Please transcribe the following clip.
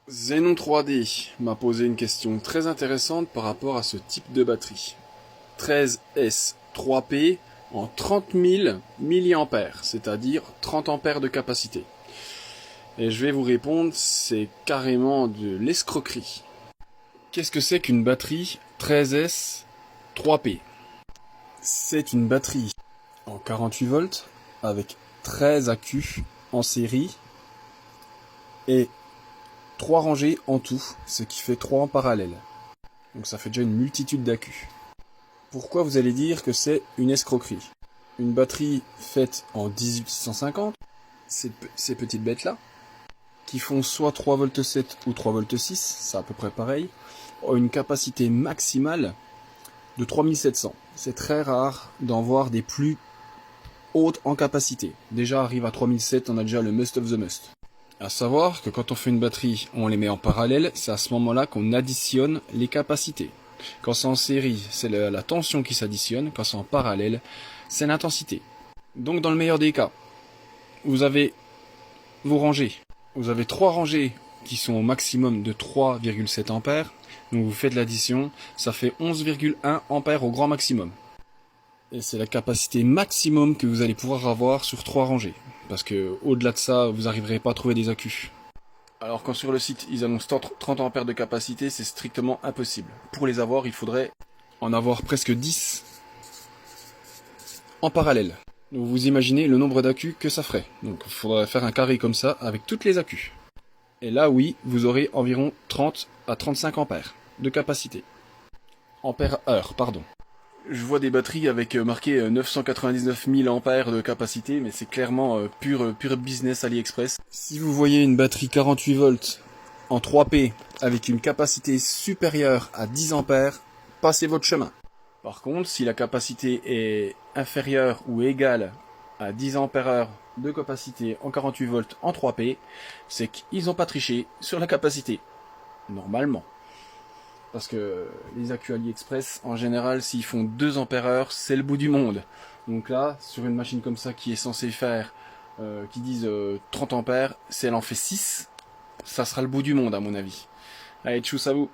Xenon 3D m'a posé une question très intéressante par rapport à ce type de batterie. 13S 3P en 30 000 mAh, c'est-à-dire 30 ampères de capacité. Et je vais vous répondre, c'est carrément de l'escroquerie. Qu'est-ce que c'est qu'une batterie 13S 3P? C'est une batterie en 48 volts avec 13 accus en série et 3 rangées en tout, ce qui fait 3 en parallèle. Donc ça fait déjà une multitude d'accus. Pourquoi vous allez dire que c'est une escroquerie? Une batterie faite en 18650, ces petites bêtes-là, qui font soit 3,7 V ou 3,6 V, c'est à peu près pareil, ont une capacité maximale de 3700. C'est très rare d'en voir des plus hautes en capacité. Déjà arrive à 3700, on a déjà le must of the must. À savoir que quand on fait une batterie, on les met en parallèle, c'est à ce moment-là qu'on additionne les capacités. Quand c'est en série, c'est la tension qui s'additionne, quand c'est en parallèle, c'est l'intensité. Donc dans le meilleur des cas, vous avez vos rangées. Vous avez 3 rangées qui sont au maximum de 3,7 ampères. Donc vous faites l'addition, ça fait 11,1 ampères au grand maximum. Et c'est la capacité maximum que vous allez pouvoir avoir sur 3 rangées. Parce que au-delà de ça, vous n'arriverez pas à trouver des accus. Alors quand sur le site ils annoncent 30 ampères de capacité, c'est strictement impossible. Pour les avoir, il faudrait en avoir presque 10 en parallèle. Donc vous imaginez le nombre d'accus que ça ferait. Donc il faudrait faire un carré comme ça avec toutes les accus. Et là oui, vous aurez environ 30 à 35 ampères de capacité. Ampères heure, pardon. Je vois des batteries avec marqué 999 000 ampères de capacité, mais c'est clairement pur business AliExpress. Si vous voyez une batterie 48 volts en 3P avec une capacité supérieure à 10 ampères, passez votre chemin. Par contre, si la capacité est inférieure ou égale à 10 ampères de capacité en 48 volts en 3P, c'est qu'ils n'ont pas triché sur la capacité. Normalement. Parce que les accus AliExpress, en général, s'ils font 2 ampères, c'est le bout du monde. Donc là, sur une machine comme ça qui est censée faire, qui disent 30 ampères, si elle en fait 6, ça sera le bout du monde à mon avis. Allez, tchuss à vous!